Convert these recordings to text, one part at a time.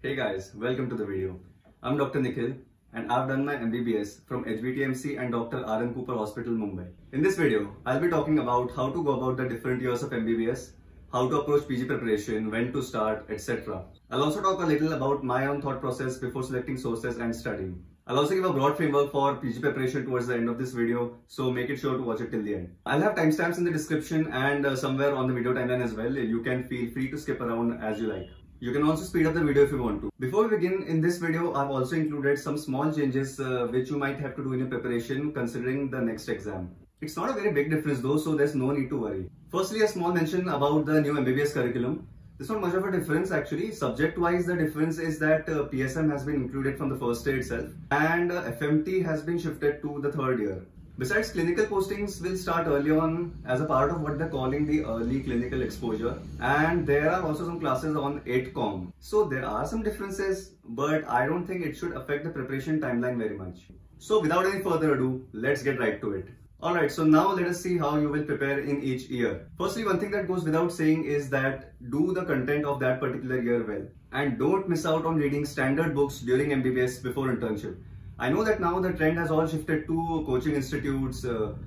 Hey guys, welcome to the video. I'm Dr. Nikhil and I've done my MBBS from HBTMC and Dr. R.N. Cooper Hospital, Mumbai. In this video, I'll be talking about how to go about the different years of MBBS, how to approach PG preparation, when to start, etc. I'll also talk a little about my own thought process before selecting sources and studying. I'll also give a broad framework for PG preparation towards the end of this video, so make it sure to watch it till the end. I'll have timestamps in the description and somewhere on the video timeline as well. You can feel free to skip around as you like. You can also speed up the video if you want to. Before we begin, in this video, I've also included some small changes which you might have to do in your preparation considering the next exam. It's not a very big difference though, so there's no need to worry. Firstly, a small mention about the new MBBS curriculum. There's not much of a difference actually. Subject-wise, the difference is that PSM has been included from the first day itself and FMT has been shifted to the third year. Besides, clinical postings will start early on as a part of what they're calling the early clinical exposure, and there are also some classes on 8Com. So there are some differences, but I don't think it should affect the preparation timeline very much. So without any further ado, let's get right to it. Alright, so now let us see how you will prepare in each year. Firstly, one thing that goes without saying is that do the content of that particular year well. And don't miss out on reading standard books during MBBS before internship. I know that now the trend has all shifted to coaching institutes,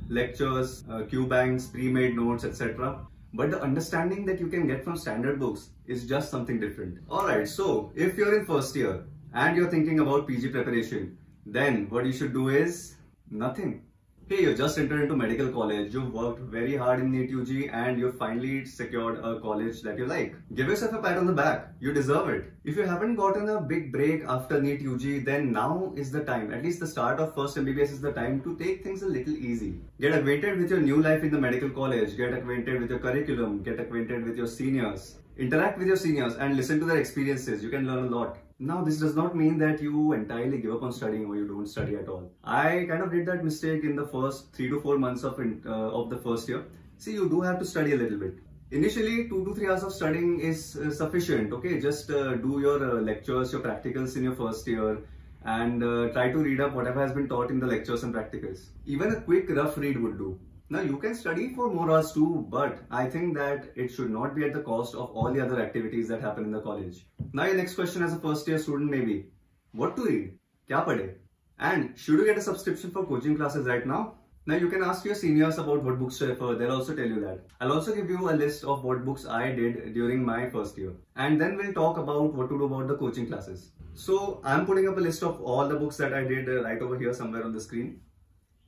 lectures, Q banks, pre-made notes, etc. But the understanding that you can get from standard books is just something different. Alright, so if you're in first year and you're thinking about PG preparation, then what you should do is nothing. Hey, you just entered into medical college, you've worked very hard in NEET-PG and you've finally secured a college that you like. Give yourself a pat on the back, you deserve it. If you haven't gotten a big break after NEET-PG, then now is the time, at least the start of first MBBS is the time to take things a little easy. Get acquainted with your new life in the medical college, get acquainted with your curriculum, get acquainted with your seniors. Interact with your seniors and listen to their experiences, you can learn a lot. Now, this does not mean that you entirely give up on studying or you don't study at all. I kind of did that mistake in the first 3 to 4 months of the first year. See, you do have to study a little bit. Initially, 2 to 3 hours of studying is sufficient, okay? Just do your lectures, your practicals in your first year and try to read up whatever has been taught in the lectures and practicals. Even a quick rough read would do. Now, you can study for more hours too, but I think that it should not be at the cost of all the other activities that happen in the college. Now, your next question as a first year student may be, what to read? Kya padhe? And should you get a subscription for coaching classes right now? Now, you can ask your seniors about what books to refer, they'll also tell you that. I'll also give you a list of what books I did during my first year. And then we'll talk about what to do about the coaching classes. So, I'm putting up a list of all the books that I did right over here somewhere on the screen.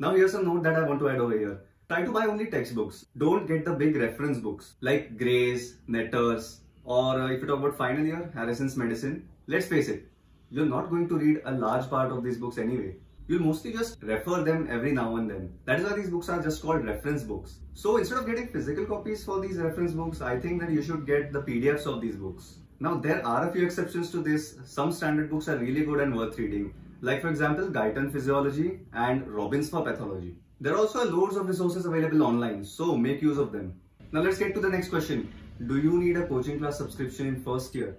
Now, here's a note that I want to add over here. Try to buy only textbooks. Don't get the big reference books like Gray's, Netter's, or if you talk about final year, Harrison's Medicine. Let's face it, you're not going to read a large part of these books anyway. You'll mostly just refer them every now and then. That is why these books are just called reference books. So instead of getting physical copies for these reference books, I think that you should get the PDFs of these books. Now there are a few exceptions to this. Some standard books are really good and worth reading. Like for example, Guyton Physiology and Robbins for Pathology. There are also loads of resources available online, so make use of them. Now let's get to the next question. Do you need a coaching class subscription in first year?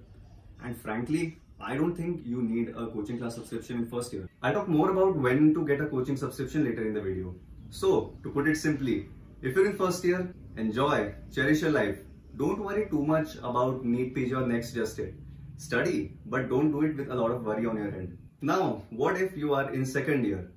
And frankly, I don't think you need a coaching class subscription in first year. I'll talk more about when to get a coaching subscription later in the video. So, to put it simply, if you're in first year, enjoy, cherish your life. Don't worry too much about NEET-PG or next just yet. Study, but don't do it with a lot of worry on your head. Now, what if you are in second year?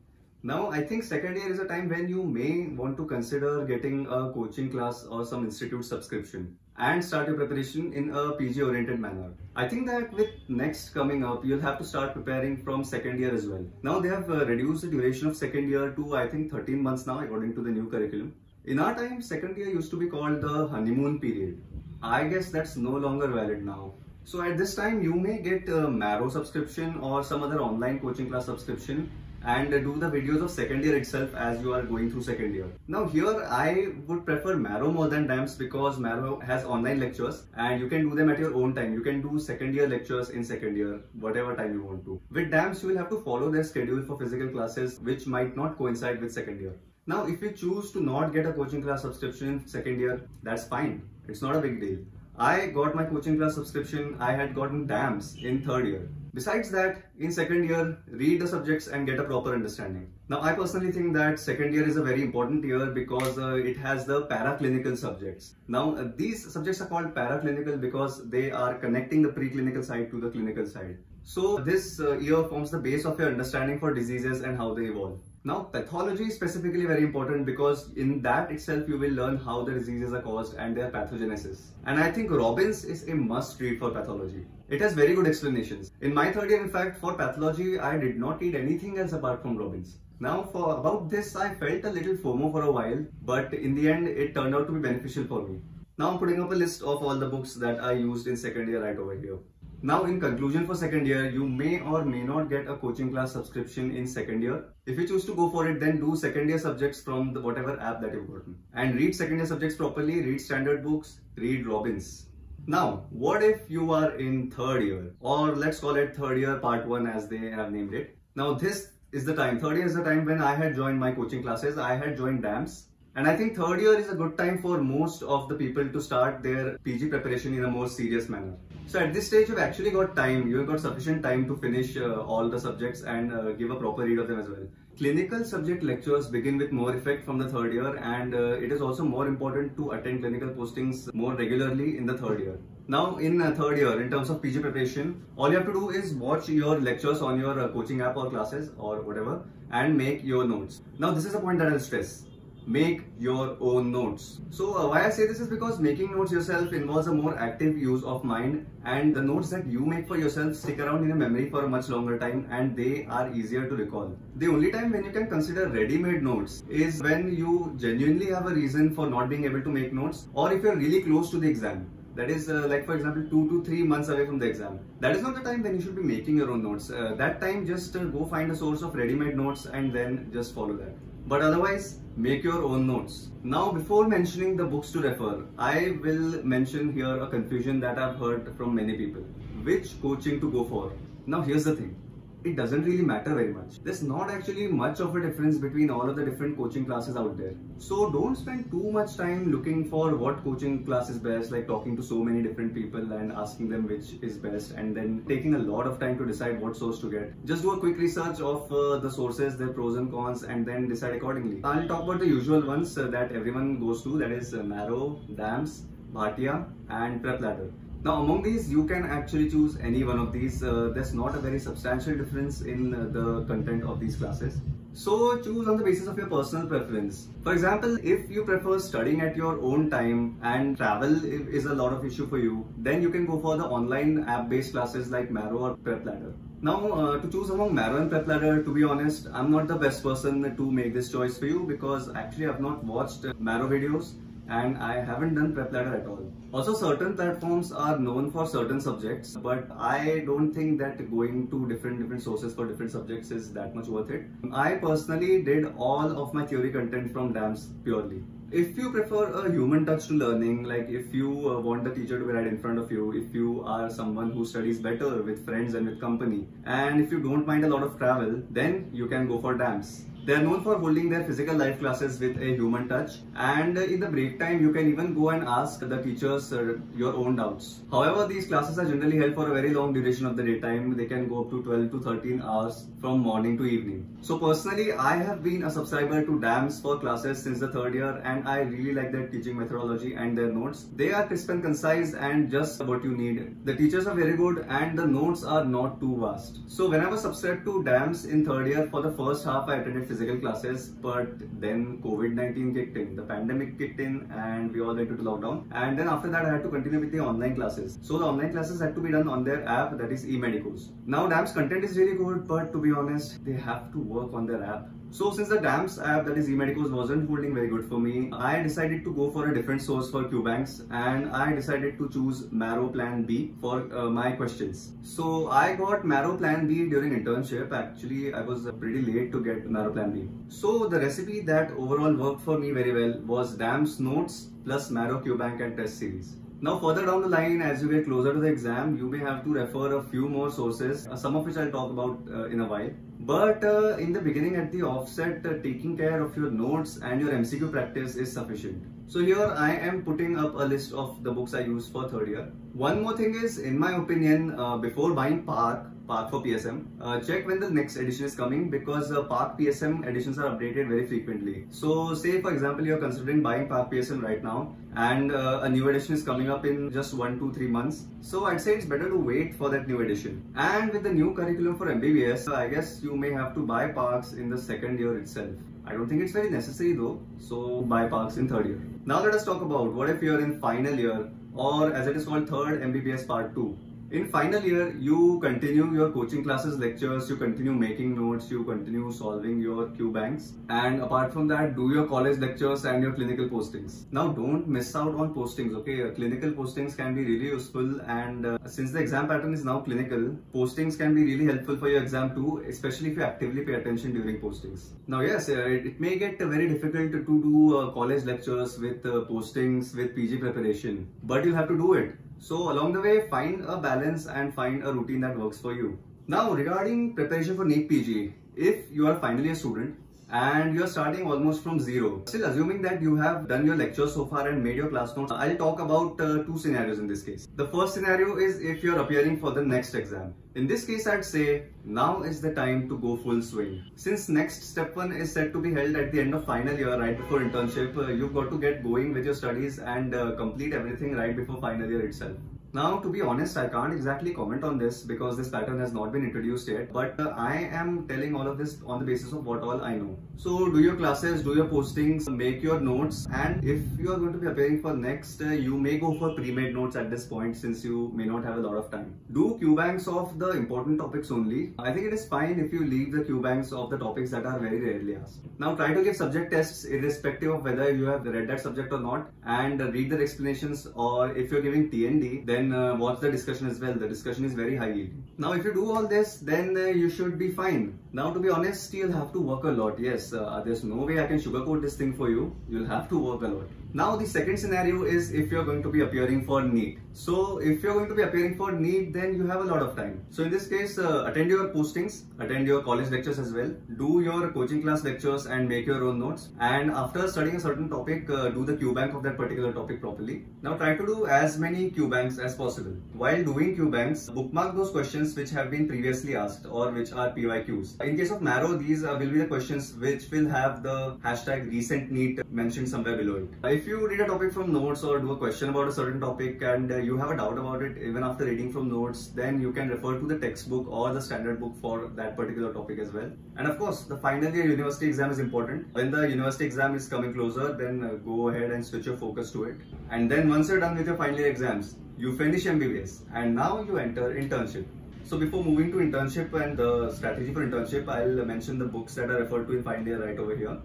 Now, I think second year is a time when you may want to consider getting a coaching class or some institute subscription and start your preparation in a PG oriented manner. I think that with next coming up, you'll have to start preparing from second year as well. Now, they have reduced the duration of second year to I think 13 months now according to the new curriculum. In our time, second year used to be called the honeymoon period. I guess that's no longer valid now. So at this time, you may get a Marrow subscription or some other online coaching class subscription and do the videos of second year itself as you are going through second year. Now here I would prefer Marrow more than DAMS because Marrow has online lectures and you can do them at your own time. You can do second year lectures in second year, whatever time you want to. With DAMS, you will have to follow their schedule for physical classes which might not coincide with second year. Now if you choose to not get a coaching class subscription in second year, that's fine. It's not a big deal. I got my coaching class subscription. I had gotten DAMS in third year. Besides that, in second year, read the subjects and get a proper understanding. Now, I personally think that second year is a very important year because it has the paraclinical subjects. Now, these subjects are called paraclinical because they are connecting the preclinical side to the clinical side. So, this year forms the base of your understanding for diseases and how they evolve. Now, pathology is specifically very important because in that itself you will learn how the diseases are caused and their pathogenesis. And I think Robbins is a must read for pathology. It has very good explanations. In my third year, in fact, for pathology, I did not read anything else apart from Robbins. Now, for about this, I felt a little FOMO for a while, but in the end, it turned out to be beneficial for me. Now, I'm putting up a list of all the books that I used in second year right over here. Now, in conclusion for second year, you may or may not get a coaching class subscription in second year. If you choose to go for it, then do second year subjects from whatever app that you've gotten. And read second year subjects properly, read standard books, read Robbins. Now, what if you are in third year, or let's call it third year part 1 as they have named it. Now, this is the time, third year is the time when I had joined my coaching classes. I had joined DAMS. And I think third year is a good time for most of the people to start their PG preparation in a more serious manner. So at this stage, you've actually got time, you've got sufficient time to finish all the subjects and give a proper read of them as well. Clinical subject lectures begin with more effect from the third year, and it is also more important to attend clinical postings more regularly in the third year. Now in third year, in terms of PG preparation, all you have to do is watch your lectures on your coaching app or classes or whatever and make your notes. Now this is a point that I'll stress. Make your own notes. So why I say this is because making notes yourself involves a more active use of mind, and the notes that you make for yourself stick around in your memory for a much longer time and they are easier to recall. The only time when you can consider ready-made notes is when you genuinely have a reason for not being able to make notes, or if you're really close to the exam. That is like for example 2 to 3 months away from the exam. That is not the time when you should be making your own notes. That time just go find a source of ready-made notes and then just follow that. But otherwise, make your own notes. Now, before mentioning the books to refer, I will mention here a confusion that I've heard from many people. Which coaching to go for? Now, here's the thing. It doesn't really matter very much. There's not actually much of a difference between all of the different coaching classes out there. So don't spend too much time looking for what coaching class is best, like talking to so many different people and asking them which is best and then taking a lot of time to decide what source to get. Just do a quick research of the sources, their pros and cons, and then decide accordingly. I'll talk about the usual ones that everyone goes to, that is Marrow, DAMS, Bhatia and Prep Ladder. Now among these, you can actually choose any one of these. There's not a very substantial difference in the content of these classes. So choose on the basis of your personal preference. For example, if you prefer studying at your own time and travel is a lot of issue for you, then you can go for the online app-based classes like Marrow or Prep Ladder. Now to choose among Marrow and Prep Ladder, to be honest, I'm not the best person to make this choice for you because actually I've not watched Marrow videos and I haven't done Prep Ladder at all. Also, certain platforms are known for certain subjects, but I don't think that going to different sources for different subjects is that much worth it. I personally did all of my theory content from DAMS purely. If you prefer a human touch to learning, like if you want the teacher to be right in front of you, if you are someone who studies better with friends and with company, and if you don't mind a lot of travel, then you can go for DAMS. They are known for holding their physical life classes with a human touch, and in the break time you can even go and ask the teachers your own doubts. However, these classes are generally held for a very long duration of the daytime. They can go up to 12 to 13 hours from morning to evening. So personally, I have been a subscriber to DAMS for classes since the third year, and I really like their teaching methodology and their notes. They are crisp and concise and just what you need. The teachers are very good and the notes are not too vast. So when I was subscribed to DAMS in third year, for the first half I attended physical classes, but then COVID-19 kicked in, the pandemic kicked in, and we all went into lockdown. And then after that I had to continue with the online classes. So the online classes had to be done on their app, that is eMedicos. Now DAMS content is really good, but to be honest, they have to work on their app. So since the DAMS app, that is eMedicos, wasn't holding very good for me, I decided to go for a different source for QBanks, and I decided to choose Marrow Plan B for my questions. So I got Marrow Plan B during internship. Actually, I was pretty late to get Marrow Plan B. So the recipe that overall worked for me very well was DAMS notes plus Marrow QBank and test series. Now further down the line, as you get closer to the exam, you may have to refer a few more sources, some of which I'll talk about in a while. But in the beginning, at the offset, taking care of your notes and your MCQ practice is sufficient. So here I am putting up a list of the books I use for third year. One more thing is, in my opinion, before buying Park for PSM, check when the next edition is coming, because Park PSM editions are updated very frequently. So say for example you are considering buying Park PSM right now and a new edition is coming up in just 1 to 3 months. So I'd say it's better to wait for that new edition. And with the new curriculum for MBBS, I guess you may have to buy Parks in the second year itself. I don't think it's very necessary though, so buy Parks in third year. Now let us talk about what if you're in final year, or as it is called third MBBS part 2. In final year, you continue your coaching classes, lectures, you continue making notes, you continue solving your Q banks, and apart from that, do your college lectures and your clinical postings. Now don't miss out on postings, okay? Clinical postings can be really useful, and since the exam pattern is now clinical, postings can be really helpful for your exam too, especially if you actively pay attention during postings. Now yes, it may get very difficult to do college lectures with postings with PG preparation, but you'll have to do it. So along the way, find a balance and find a routine that works for you. Now regarding preparation for NEET-PG, if you are finally a student and you are starting almost from zero, still assuming that you have done your lectures so far and made your class notes, I'll talk about two scenarios in this case. The first scenario is if you're appearing for the next exam. In this case, I'd say now is the time to go full swing. Since next step 1 is set to be held at the end of final year, right before internship, you've got to get going with your studies and complete everything right before final year itself. Now, to be honest, I can't exactly comment on this because this pattern has not been introduced yet, but I am telling all of this on the basis of what all I know. So do your classes, do your postings, make your notes, and if you are going to be appearing for next, you may go for pre-made notes at this point since you may not have a lot of time. Do Q banks of the important topics only. I think it is fine if you leave the Q banks of the topics that are very rarely asked. Now try to give subject tests irrespective of whether you have read that subject or not, and read the explanations, or if you're giving TND, then watch the discussion as well. The discussion is very high yielding. Now if you do all this, then you should be fine. Now to be honest, you'll have to work a lot. Yes, there's no way I can sugarcoat this thing for you. You'll have to work a lot. Now the second scenario is if you're going to be appearing for NEET. So if you're going to be appearing for NEET, then you have a lot of time. So in this case, attend your postings, attend your college lectures as well, do your coaching class lectures and make your own notes. And after studying a certain topic, do the Q bank of that particular topic properly. Now try to do as many Q banks as possible. While doing Q banks, bookmark those questions which have been previously asked or which are PYQs. In case of Marrow, these will be the questions which will have the hashtag recent NEET mentioned somewhere below it. If you read a topic from notes or do a question about a certain topic and you have a doubt about it even after reading from notes, then you can refer to the textbook or the standard book for that particular topic as well. And of course, the final year university exam is important. When the university exam is coming closer, then go ahead and switch your focus to it. And then once you're done with your final year exams, you finish MBBS and now you enter internship. So before moving to internship and the strategy for internship, I'll mention the books that are referred to in final year right over here.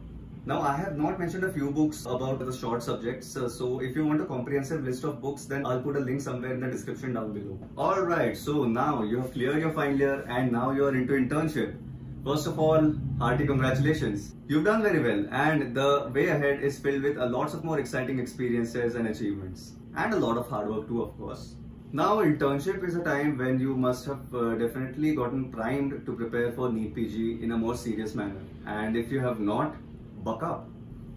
Now I have not mentioned a few books about the short subjects, so if you want a comprehensive list of books, then I'll put a link somewhere in the description down below. Alright, so now you have cleared your final year and now you're into internship. First of all, hearty congratulations. You've done very well and the way ahead is filled with lots of more exciting experiences and achievements. And a lot of hard work too, of course. Now internship is a time when you must have definitely gotten primed to prepare for NEET-PG in a more serious manner. And if you have not, buck up.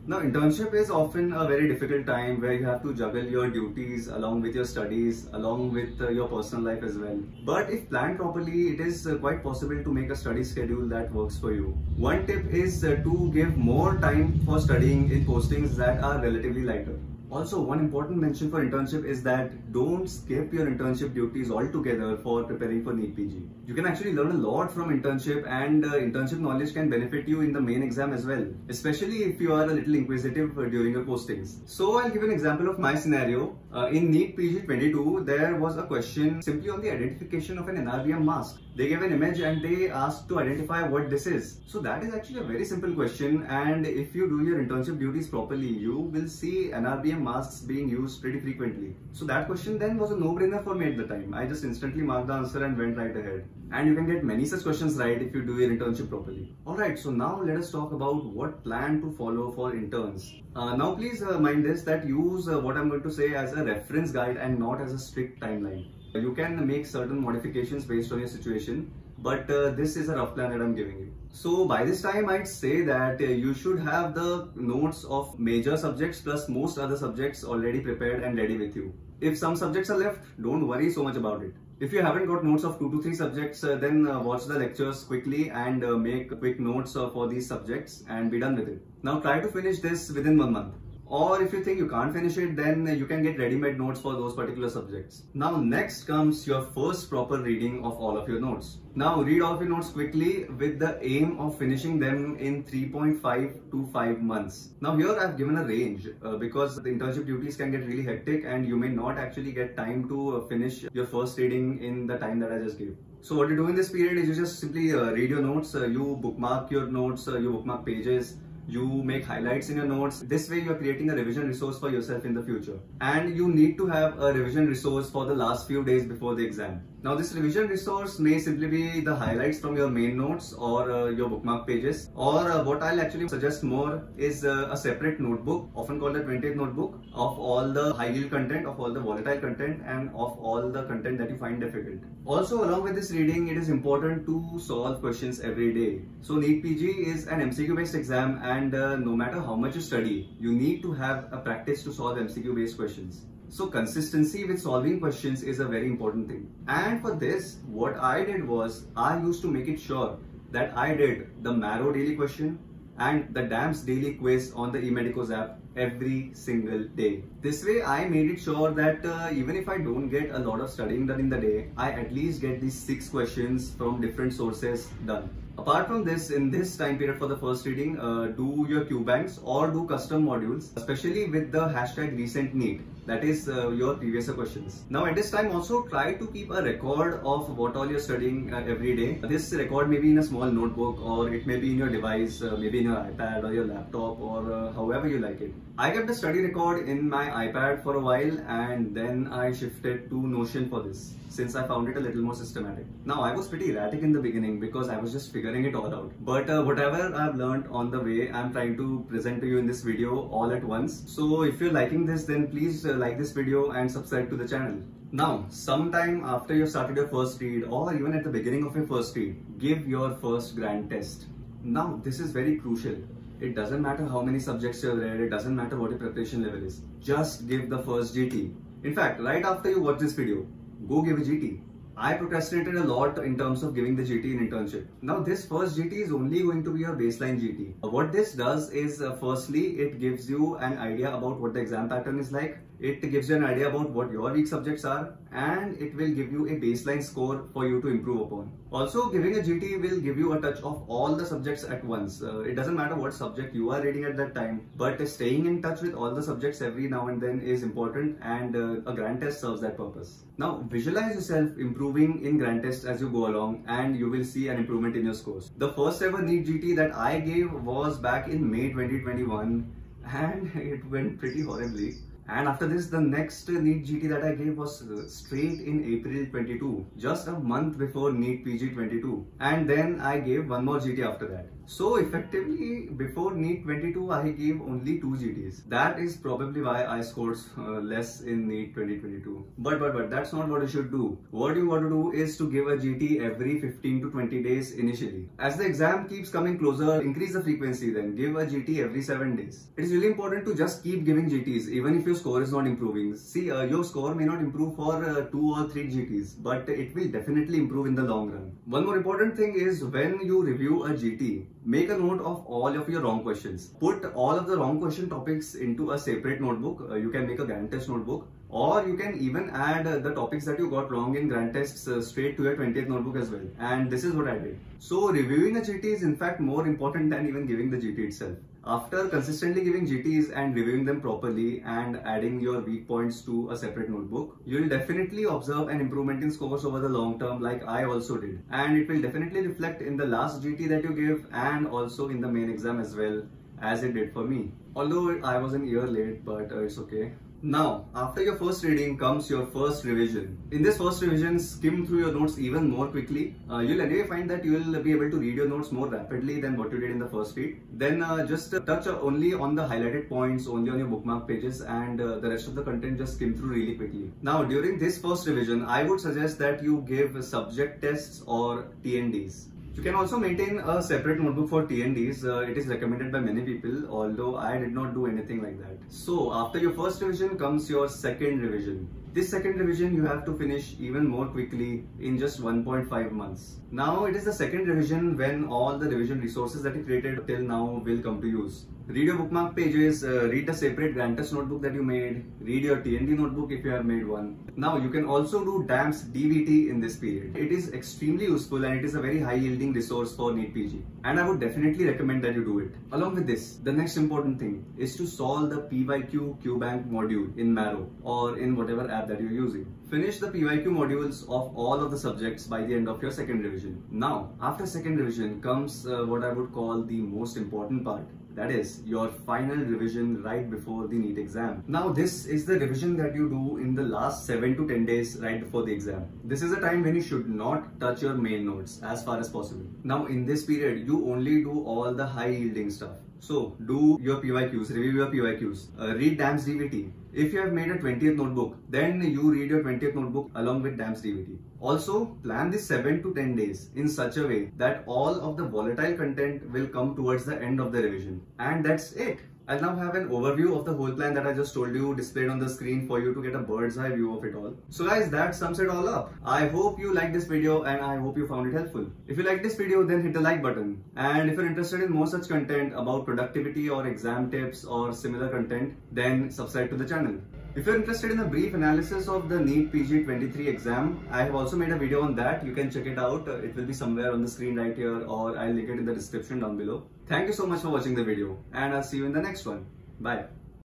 Now internship is often a very difficult time where you have to juggle your duties along with your studies, along with your personal life as well. But if planned properly, it is quite possible to make a study schedule that works for you. One tip is to give more time for studying in postings that are relatively lighter. Also, one important mention for internship is that don't skip your internship duties altogether for preparing for NEET-PG. You can actually learn a lot from internship, and internship knowledge can benefit you in the main exam as well, especially if you are a little inquisitive during your postings. So I'll give an example of my scenario. In NEET-PG 22, there was a question simply on the identification of an NRBM mask. They gave an image and they asked to identify what this is. So that is actually a very simple question, and if you do your internship duties properly, you will see NRBM masks being used pretty frequently. So that question then was a no-brainer for me at the time. I just instantly marked the answer and went right ahead. And you can get many such questions right if you do your internship properly. Alright, so now let us talk about what plan to follow for interns. Now please mind this, that use what I'm going to say as a reference guide and not as a strict timeline. You can make certain modifications based on your situation, but this is a rough plan that I'm giving you. So by this time, I'd say that you should have the notes of major subjects plus most other subjects already prepared and ready with you. If some subjects are left, don't worry so much about it. If you haven't got notes of 2 to 3 subjects, then watch the lectures quickly and make quick notes for these subjects and be done with it. Now try to finish this within 1 month. Or if you think you can't finish it, then you can get ready-made notes for those particular subjects. Now next comes your first proper reading of all of your notes. Now read all of your notes quickly with the aim of finishing them in 3.5 to 5 months. Now here I've given a range because the internship duties can get really hectic and you may not actually get time to finish your first reading in the time that I just gave. So what you do in this period is you just simply read your notes, you bookmark your notes, you bookmark pages, you make highlights in your notes. This way you are creating a revision resource for yourself in the future. And you need to have a revision resource for the last few days before the exam. Now this revision resource may simply be the highlights from your main notes or your bookmark pages, or what I'll actually suggest more is a separate notebook, often called a 20th notebook, of all the high yield content, of all the volatile content, and of all the content that you find difficult. Also, along with this reading, it is important to solve questions every day. So NEET-PG is an MCQ based exam, and no matter how much you study, you need to have a practice to solve MCQ based questions. So consistency with solving questions is a very important thing. And for this, what I did was, I used to make it sure that I did the Marrow daily question and the DAMS daily quiz on the eMedicos app every single day. This way I made it sure that even if I don't get a lot of studying done in the day, I at least get these 6 questions from different sources done. Apart from this, in this time period for the first reading, do your Q banks or do custom modules, especially with the hashtag recent NEET, that is your previous questions. Now at this time also try to keep a record of what all you're studying every day. This record may be in a small notebook, or it may be in your device, maybe in your iPad or your laptop, or however you like it. I kept the study record in my iPad for a while, and then I shifted to Notion for this, since I found it a little more systematic. Now I was pretty erratic in the beginning because I was just figuring it all out. But whatever I've learned on the way, I'm trying to present to you in this video all at once. So if you're liking this, then please like this video and subscribe to the channel. Now, sometime after you've started your first read, or even at the beginning of your first read, give your first grand test. Now this is very crucial. It doesn't matter how many subjects you've read, it doesn't matter what your preparation level is. Just give the first GT. In fact, right after you watch this video, go give a GT. I procrastinated a lot in terms of giving the GT in internship. Now this first GT is only going to be your baseline GT. What this does is, firstly, it gives you an idea about what the exam pattern is like. It gives you an idea about what your weak subjects are, and it will give you a baseline score for you to improve upon. Also, giving a GT will give you a touch of all the subjects at once. It doesn't matter what subject you are reading at that time, but staying in touch with all the subjects every now and then is important, and a grand test serves that purpose. Now, visualize yourself improving in grand tests as you go along, and you will see an improvement in your scores. The first ever NEET GT that I gave was back in May 2021, and it went pretty horribly. And after this, the next NEET GT that I gave was straight in April 22, just a month before NEET-PG 22. And then I gave one more GT after that. So effectively, before NEET 22, I gave only 2 GTs. That is probably why I scored less in NEET 2022. But that's not what you should do. What you want to do is to give a GT every 15 to 20 days initially. As the exam keeps coming closer, increase the frequency then. Give a GT every 7 days. It is really important to just keep giving GTs even if your score is not improving. See, your score may not improve for 2 or 3 GTs, but it will definitely improve in the long run. One more important thing is, when you review a GT, make a note of all of your wrong questions. Put all of the wrong question topics into a separate notebook. You can make a grand test notebook, or you can even add the topics that you got wrong in grand tests straight to your 20th notebook as well. And this is what I did. So reviewing a GT is in fact more important than even giving the GT itself. After consistently giving GTs and reviewing them properly and adding your weak points to a separate notebook, you will definitely observe an improvement in scores over the long term, like I also did. And it will definitely reflect in the last GT that you give, and also in the main exam as well, as it did for me. Although I was an year late, but it's okay. Now, after your first reading comes your first revision. In this first revision, skim through your notes even more quickly. You'll anyway find that you will be able to read your notes more rapidly than what you did in the first read. Then just touch only on the highlighted points, only on your bookmark pages, and the rest of the content just skim through really quickly. Now, during this first revision, I would suggest that you give subject tests or TNDs. You can also maintain a separate notebook for TNDs. It is recommended by many people, although I did not do anything like that. So after your first revision comes your second revision. This second revision you have to finish even more quickly in just 1.5 months. Now it is the second revision when all the revision resources that you created till now will come to use. Read your bookmark pages, read the separate grand test notebook that you made, read your TND notebook if you have made one. Now you can also do DAMS DVT in this period. It is extremely useful and it is a very high yielding resource for NEET-PG. And I would definitely recommend that you do it. Along with this, the next important thing is to solve the PYQ QBank module in Marrow or in whatever app that you're using. Finish the PYQ modules of all of the subjects by the end of your second revision. Now, after second revision comes what I would call the most important part. That is your final revision right before the NEET exam. Now this is the revision that you do in the last 7 to 10 days right before the exam. This is a time when you should not touch your main notes as far as possible. Now in this period, you only do all the high yielding stuff. So do your PYQs, review your PYQs, read DAMS DVT. If you have made a 20th notebook, then you read your 20th notebook along with DAMS DVT. Also, plan this 7 to 10 days in such a way that all of the volatile content will come towards the end of the revision. And that's it. I'll now have an overview of the whole plan that I just told you displayed on the screen for you to get a bird's eye view of it all. So guys, that sums it all up. I hope you liked this video and I hope you found it helpful. If you liked this video, then hit the like button. And if you're interested in more such content about productivity or exam tips or similar content, then subscribe to the channel. If you're interested in a brief analysis of the NEET-PG 23 exam, I have also made a video on that. You can check it out. It will be somewhere on the screen right here, or I'll link it in the description down below. Thank you so much for watching the video, and I'll see you in the next one. Bye.